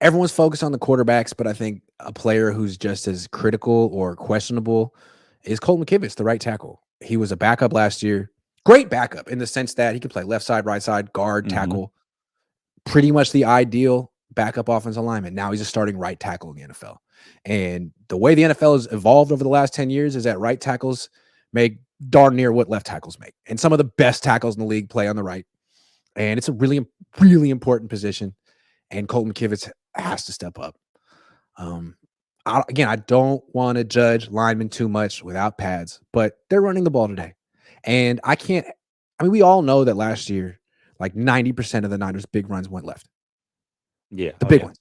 everyone's focused on the quarterbacks, but I think a player who's just as critical or questionable is Colton McKivitz, the right tackle. He was a backup last year. Great backup in the sense that he could play left side, right side, guard, tackle. Pretty much the ideal backup offensive lineman. Now he's a starting right tackle in the NFL. And the way the NFL has evolved over the last 10 years is that right tackles make darn near what left tackles make. And some of the best tackles in the league play on the right. And it's a really, really important position. And Colton McKivitz has to step up. I don't want to judge linemen too much without pads, but they're running the ball today. And we all know that last year, like 90% of the Niners' big runs went left. Yeah. The big ones.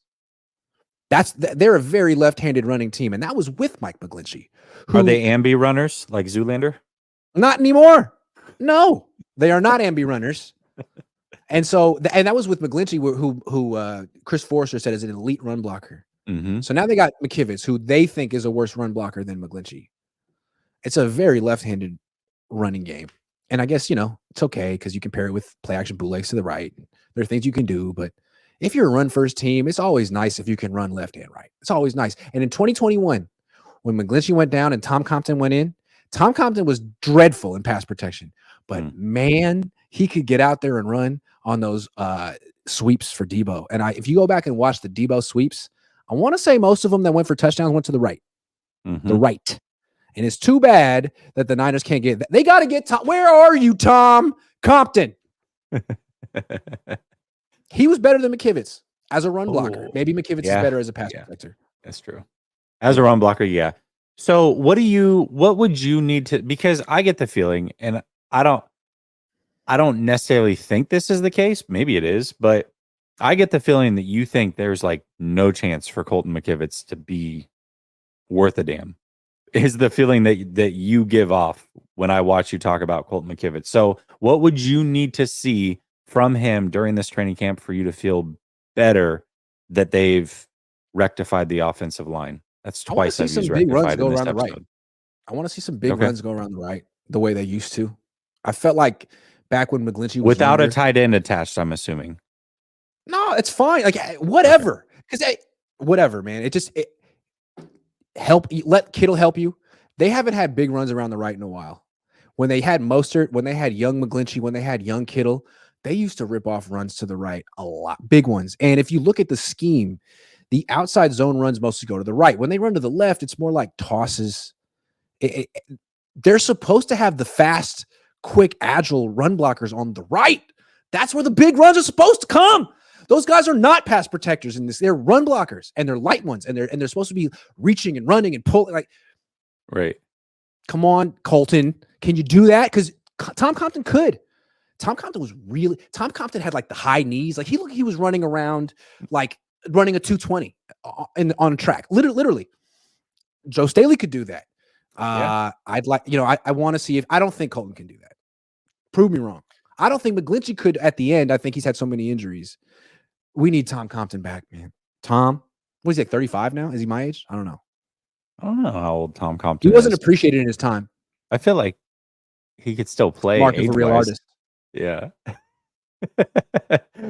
They're a very left-handed running team, and that was with Mike McGlinchey. Are they ambi runners like Zoolander? Not anymore. No, they are not ambi runners. And so, and that was with McGlinchey, who Chris Forrester said is an elite run blocker. So now they got McKivitz, who they think is a worse run blocker than McGlinchey. It's a very left-handed running game. And I guess, it's okay because you can pair it with play action bootlegs to the right. There are things you can do, but if you're a run first team, it's always nice if you can run left and right. It's always nice. And in 2021, when McGlinchey went down and Tom Compton went in, Tom Compton was dreadful in pass protection, but man, he could get out there and run on those sweeps for Debo. And if you go back and watch the Debo sweeps, I want to say most of them that went for touchdowns went to the right. The right. And it's too bad that the Niners can't get that. They got to get Tom. Where are you, Tom Compton? He was better than McKivitz as a run blocker. Maybe McKivitz is better as a pass protector. That's true. As a run blocker, yeah. So what would you need to, because I get the feeling, and I don't necessarily think this is the case. Maybe it is, but I get the feeling that you think there's like no chance for Colton McKivitz to be worth a damn. Is the feeling that you give off when I watch you talk about Colton McKivitz. So what would you need to see from him during this training camp for you to feel better that they've rectified the offensive line? That's twice I've used rectified in this episode. Right. I want to see some big runs go around the right the way they used to. I felt like back when McGlinchey was without a tight end attached, I'm assuming. No, it's fine. Like whatever. Because whatever, man. Let Kittle help you. They haven't had big runs around the right in a while. When they had Mostert, when they had young McGlinchey, when they had young Kittle, they used to rip off runs to the right a lot, big ones. And if you look at the scheme, the outside zone runs mostly go to the right. When they run to the left, it's more like tosses. They're supposed to have the fast, quick, agile run blockers on the right. That's where the big runs are supposed to come. Those guys are not pass protectors in this. They're run blockers, and they're light ones, and they're supposed to be reaching and running and pulling. Like, right? Come on, Colton, can you do that? Because Tom Compton could. Tom Compton had like the high knees. Like he was running around like running a 220 on track. Literally. Joe Staley could do that. I'd like, I want to see if I don't think Colton can do that. Prove me wrong. I don't think McGlinchey could at the end. I think he's had so many injuries. We need Tom Compton back, man. Tom, what is he, like 35 now? Is he my age? I don't know. I don't know how old Tom Compton is. He wasn't appreciated in his time. I feel like he could still play. Mark of a real artist. Yeah.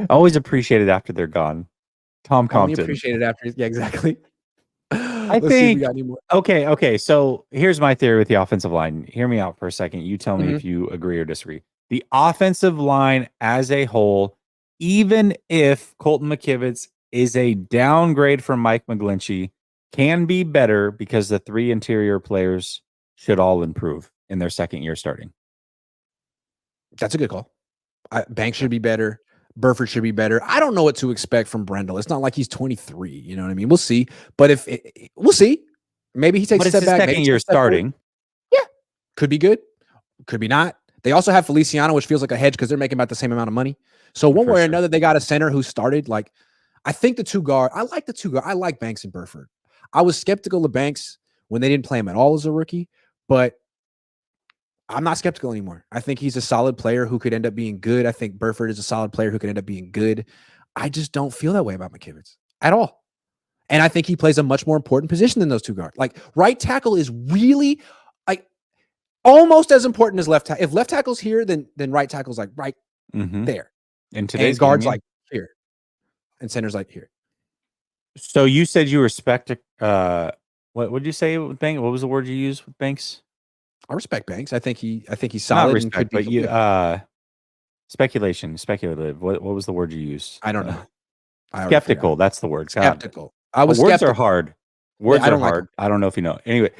Always appreciated after they're gone. Tom Compton. Only appreciated after. Yeah, exactly. I think. Okay. So here's my theory with the offensive line. Hear me out for a second. You tell me if you agree or disagree. The offensive line as a whole, even if Colton McKivitz is a downgrade from Mike McGlinchey, can be better because the three interior players should all improve in their second year starting. That's a good call. Banks should be better. Burford should be better. I don't know what to expect from Brendel. It's not like he's 23. You know what I mean? We'll see. But we'll see. Maybe he takes a step back. Second year starting. Yeah. Could be good. Could be not. They also have Feliciano, which feels like a hedge because they're making about the same amount of money. So one way or another, they got a center who started. Like, I think the two guard. I like the two guard. I like Banks and Burford. I was skeptical of Banks when they didn't play him at all as a rookie, but I'm not skeptical anymore. I think he's a solid player who could end up being good. I think Burford is a solid player who could end up being good. I just don't feel that way about McKivitz at all. And I think he plays a much more important position than those two guards. Like, right tackle is really like almost as important as left tackle. If left tackle's here, then right tackle's like right there. And today's guards like here. And center's like here. So you said you respect what would you say with Banks? What was the word you used with Banks? I respect Banks. I think he's Not solid and respect, could be but you good. speculative. What was the word you used? I don't know. I already forgot. Skeptical. That's the word. God. Skeptical. I was Words are skeptical. hard. Yeah, Words I are don't like hard. 'em. I don't know if you know. Anyway,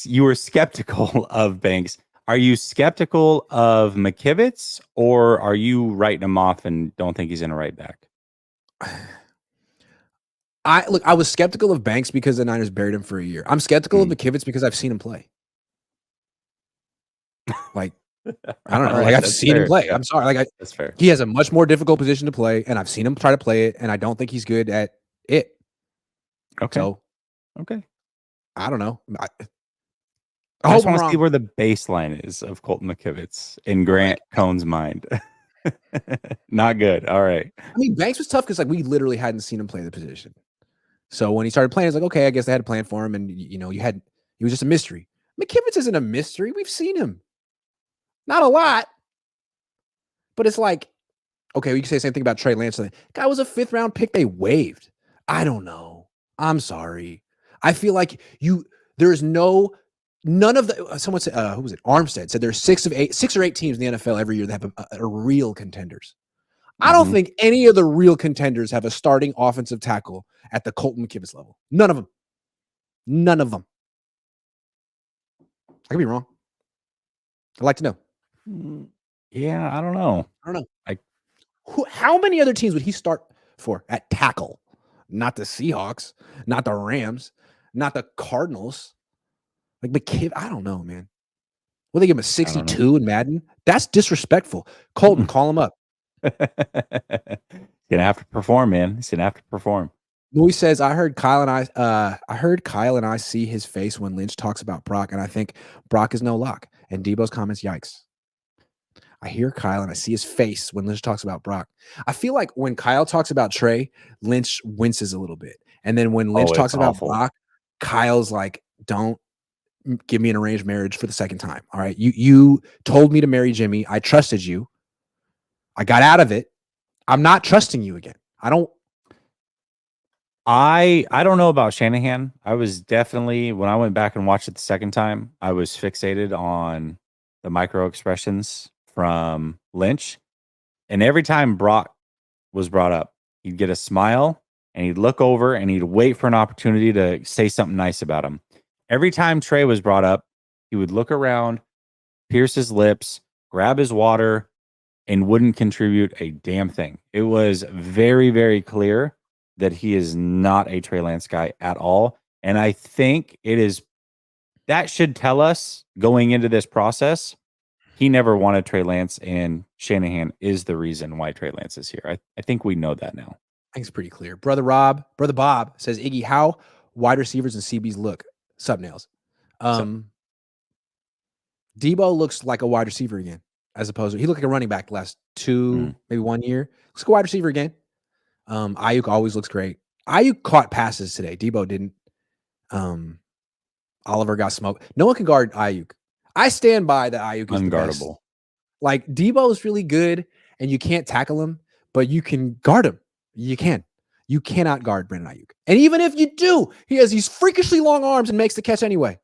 you were skeptical of Banks. Are you skeptical of McKivitz, or are you writing him off and don't think he's in a right back? I was skeptical of Banks because the Niners buried him for a year. I'm skeptical of Mm. McKivitz because I've seen him play. Like, I don't know. All right, Like, I've that's seen him fair. play. Yeah, I'm sorry. Like, that's fair. he has a much more difficult position to play, and I've seen him try to play it, and I don't think he's good at it. Okay. So, Okay. I don't know. I I hope just I'm want to see wrong. where the baseline is of Colton McKivitz in Grant Cohn's mind. Not good. All right. I mean, Banks was tough because, like, we literally hadn't seen him play the position. So when he started playing, it's like, okay, I guess they had a plan for him, and he was just a mystery. McKivitz isn't a mystery. We've seen him. Not a lot, but it's like, okay, we can say the same thing about Trey Lance. The guy was a 5th round pick they waived. I don't know. I'm sorry. I feel like there's none of the someone said who was it? Armstead said there's 6 or 8 teams in the NFL every year that have a real contenders. I don't think any of the real contenders have a starting offensive tackle at the Colton McKivitz level. None of them. None of them. I could be wrong. I'd like to know. Yeah, I don't know. I don't know. How many other teams would he start for at tackle? Not the Seahawks, not the Rams, not the Cardinals. Like McKivitz, I don't know, man. Will they give him a 62 in Madden? That's disrespectful. Colton, call him up. He's gonna have to perform, man. He's gonna have to perform. Louis says, I heard Kyle and I see his face when Lynch talks about Brock, and I think Brock is no lock. And Debo's comments, yikes. I hear Kyle and I see his face when Lynch talks about Brock. I feel like when Kyle talks about Trey, Lynch winces a little bit. And then when Lynch talks about Brock, Kyle's like, don't give me an arranged marriage for the second time. All right. You told me to marry Jimmy. I trusted you. I got out of it. I'm not trusting you again. I don't know about Shanahan. I was definitely, when I went back and watched it the second time, I was fixated on the micro expressions from Lynch. And every time Brock was brought up, he'd get a smile and he'd look over and he'd wait for an opportunity to say something nice about him. Every time Trey was brought up, he would look around, pierce his lips, grab his water, and wouldn't contribute a damn thing. It was very, very clear that he is not a Trey Lance guy at all. And I think that should tell us going into this process, he never wanted Trey Lance, and Shanahan is the reason why Trey Lance is here. I think we know that now. I think it's pretty clear. Brother Bob says, Iggy, how wide receivers and CBs look? Sub nails. Debo looks like a wide receiver again, as opposed to he looked like a running back the last 2, maybe 1 year. Looks like a wide receiver again. Ayuk always looks great. Ayuk caught passes today. Debo didn't. Oliver got smoked. No one can guard Ayuk. I stand by that Ayuk is unguardable. The best. Like Debo is really good, and you can't tackle him, but you can guard him. You can. You cannot guard Brandon Ayuk. And even if you do, he has these freakishly long arms and makes the catch anyway.